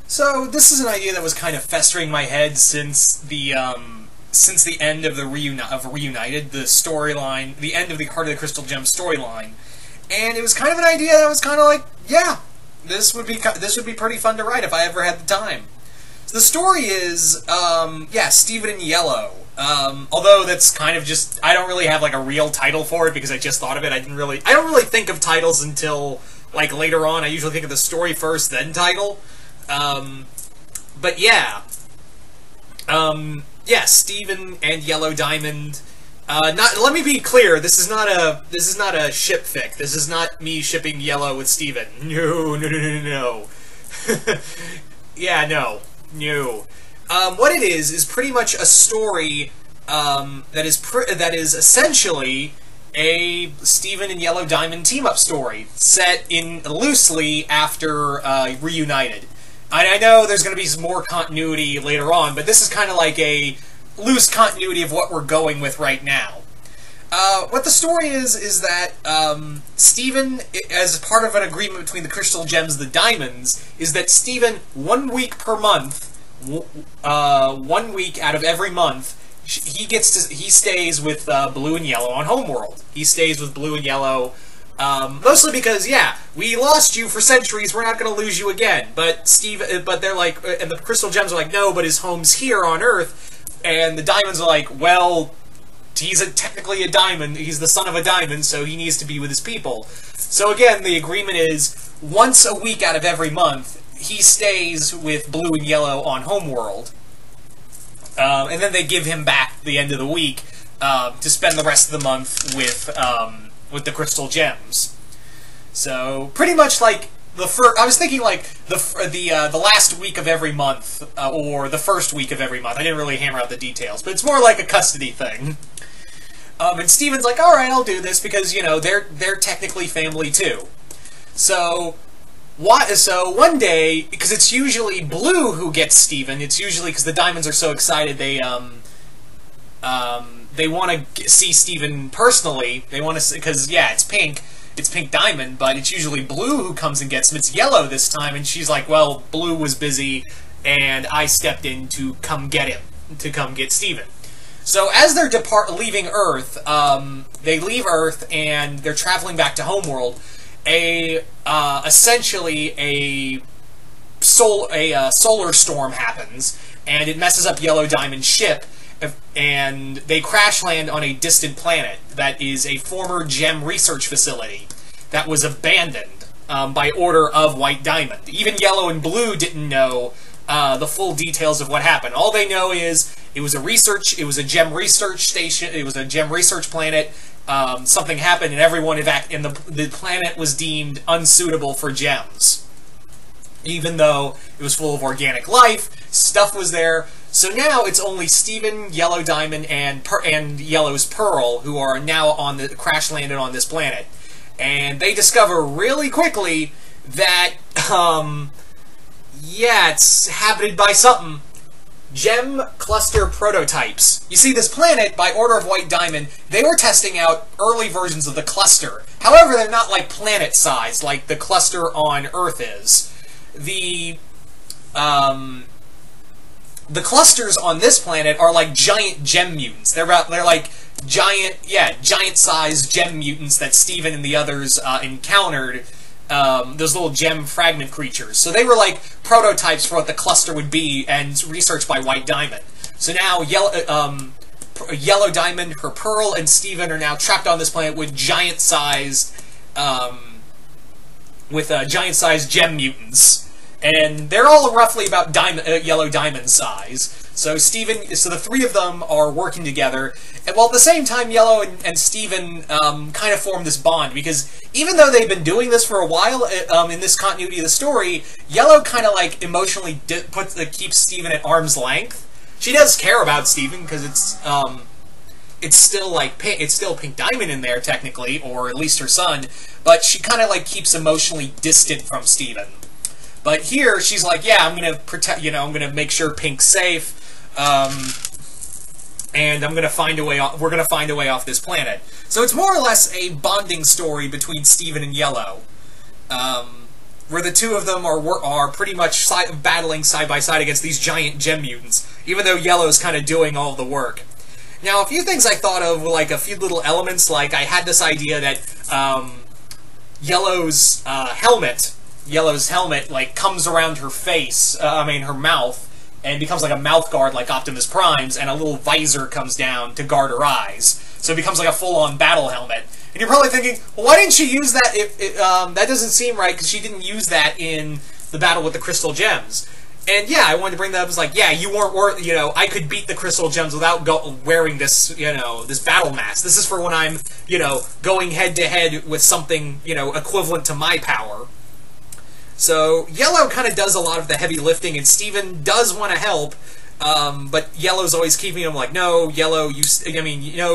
So this is an idea that was kind of festering in my head since the end of the Reunited, the storyline, the end of the Heart of the Crystal Gem storyline, and it was kind of an idea that was kind of like, yeah, this would be pretty fun to write if I ever had the time. So the story is, yeah, Steven and Yellow. Although that's kind of just, I don't really have like a real title for it because I just thought of it. I don't really think of titles until like later on. I usually think of the story first, then title. But yeah. Yeah, Steven and Yellow Diamond. Let me be clear, this is not a ship fic. This is not me shipping Yellow with Steven. No. Yeah, no. What it is pretty much a story that is essentially a Steven and Yellow Diamond team-up story set in loosely after Reunited. I know there's going to be some more continuity later on, but this is kind of like a loose continuity of what we're going with right now. What the story is that Steven, as part of an agreement between the Crystal Gems and the Diamonds, is that Steven, 1 week per month, 1 week out of every month, he stays with Blue and Yellow on Homeworld. He stays with Blue and Yellow, mostly because, yeah, we lost you for centuries, we're not going to lose you again. But they're like, and the Crystal Gems are like, no, but his home's here on Earth. And the Diamonds are like, well, he's technically a diamond, he's the son of a diamond, so he needs to be with his people. So again, the agreement is, once a week out of every month, he stays with Blue and Yellow on Homeworld. And then they give him back at the end of the week to spend the rest of the month with the Crystal Gems. So, pretty much like I was thinking like the last week of every month, or the first week of every month. I didn't really hammer out the details, but it's more like a custody thing. And Steven's like, all right, I'll do this because, you know, they're technically family too. So one day, because it's usually Blue who gets Steven, it's usually because the Diamonds are so excited they want to see Steven personally. They want to, because yeah, it's Pink Diamond, but it's usually Blue who comes and gets him. It's Yellow this time, and she's like, well, Blue was busy, and I stepped in to come get him, to come get Steven. So as they're leaving Earth, they leave Earth, and they're traveling back to Homeworld. Essentially a solar storm happens, and it messes up Yellow Diamond's ship, and they crash land on a distant planet that is a former gem research facility that was abandoned by order of White Diamond. Even Yellow and Blue didn't know the full details of what happened. All they know is it was a gem research station, it was a gem research planet. Something happened and everyone and the planet was deemed unsuitable for gems. Even though it was full of organic life, stuff was there. So now it's only Steven, Yellow Diamond, and Yellow's Pearl who are now crash landed on this planet. And they discover really quickly that, yeah, it's inhabited by something. Gem cluster prototypes. You see, this planet, by order of White Diamond, they were testing out early versions of the cluster. However, they're not like planet-sized, like the cluster on Earth is. The clusters on this planet are like giant gem mutants. They're like giant-sized gem mutants that Steven and the others encountered. Those little gem fragment creatures. So they were like prototypes for what the cluster would be, and researched by White Diamond. So now Yellow Diamond, her Pearl, and Steven are now trapped on this planet with giant-sized gem mutants. And they're all roughly about Yellow Diamond size. So the three of them are working together, and while at the same time, Yellow and Steven kind of form this bond, because even though they've been doing this for a while, in this continuity of the story, Yellow kind of like emotionally keeps Steven at arm's length. She does care about Steven because it's still Pink Diamond in there technically, or at least her son, but she kind of like keeps emotionally distant from Steven. But here, she's like, yeah, I'm gonna protect, I'm gonna make sure Pink's safe, and we're gonna find a way off this planet. So it's more or less a bonding story between Steven and Yellow. where the two of them are pretty much battling side by side against these giant gem mutants, even though Yellow's kind of doing all the work. Now, a few things I thought of were like a few little elements, like I had this idea that Yellow's helmet, like, comes around her face, her mouth, and becomes like a mouth guard like Optimus Prime's, and a little visor comes down to guard her eyes. So it becomes like a full-on battle helmet. And you're probably thinking, well, why didn't she use that? That doesn't seem right, because she didn't use that in the battle with the Crystal Gems. And yeah, I wanted to bring that up as like, yeah, you weren't I could beat the Crystal Gems without wearing this, this battle mask. This is for when I'm, going head-to-head with something, equivalent to my power. So, Yellow kind of does a lot of the heavy lifting, and Steven does want to help, but Yellow's always keeping him like, no, Yellow,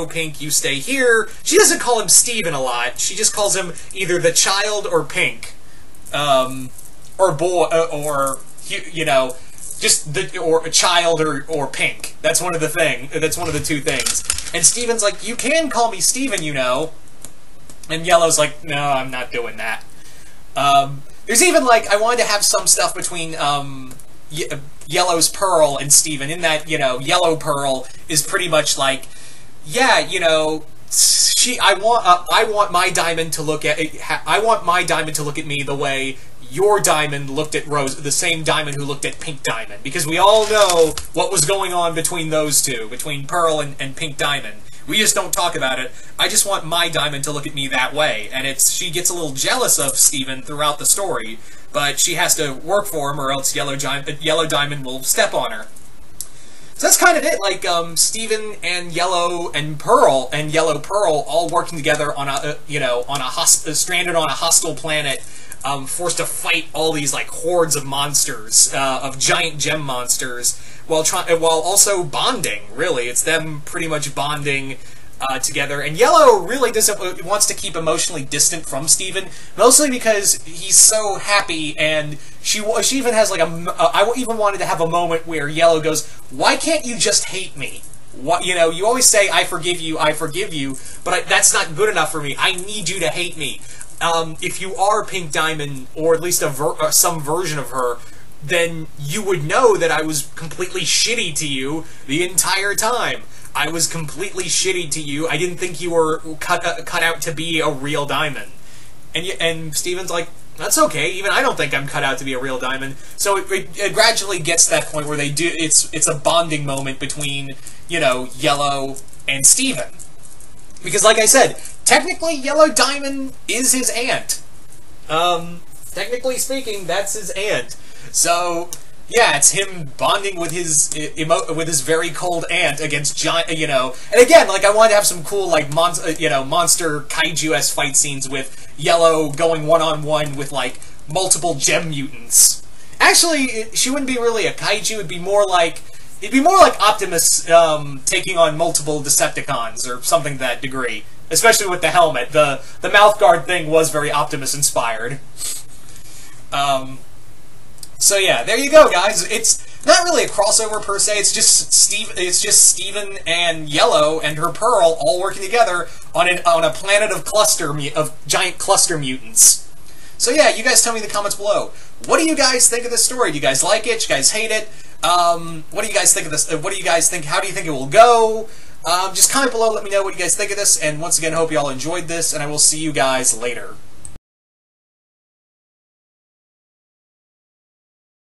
Pink, you stay here. She doesn't call him Steven a lot. She just calls him either the child or Pink. Or boy, or or a child or Pink. That's one of the two things. And Steven's like, you can call me Steven, And Yellow's like, no, I'm not doing that. There's even, like, I wanted to have some stuff between, Yellow's Pearl and Steven, in that, Yellow Pearl is pretty much like, yeah, I want my diamond to look at me the way your diamond looked at Rose, the same diamond who looked at Pink Diamond, because we all know what was going on between those two, between Pearl and Pink Diamond. We just don't talk about it. I just want my diamond to look at me that way, and she gets a little jealous of Steven throughout the story, but she has to work for him, or else Yellow Diamond will step on her. So that's kind of it. Like Steven and Yellow Pearl all working together on stranded on a hostile planet, forced to fight all these like hordes of monsters, of giant gem monsters, while also bonding. Really, it's them pretty much bonding together. And Yellow really wants to keep emotionally distant from Steven, mostly because he's so happy, and she even has like I even wanted to have a moment where Yellow goes, "Why can't you just hate me? What, you always say I forgive you, but that's not good enough for me. I need you to hate me. If you are Pink Diamond, or at least some version of her, then you would know that I was completely shitty to you the entire time. I was completely shitty to you. I didn't think you were cut out to be a real diamond." And Steven's like, that's okay. Even I don't think I'm cut out to be a real diamond. So it gradually gets to that point where it's a bonding moment between, Yellow and Steven. Because like I said, technically Yellow Diamond is his aunt. Technically speaking, that's his aunt. So yeah, it's him bonding with his very cold aunt against giant, And again, like I wanted to have some cool like monster kaiju-esque fight scenes with Yellow going one-on-one with like multiple gem mutants. Actually, she wouldn't be really a kaiju. It'd be more like Optimus taking on multiple Decepticons or something to that degree. Especially with the helmet. The mouth guard thing was very Optimus inspired. So yeah, there you go, guys. It's not really a crossover per se. It's just Steven and Yellow and her Pearl all working together on a planet of giant cluster mutants. So yeah, you guys tell me in the comments below. What do you guys think of this story? Do you guys like it? Do you guys hate it? What do you guys think of this? What do you guys think? How do you think it will go? Just comment below. Let me know what you guys think of this. And once again, I hope you all enjoyed this, and I will see you guys later.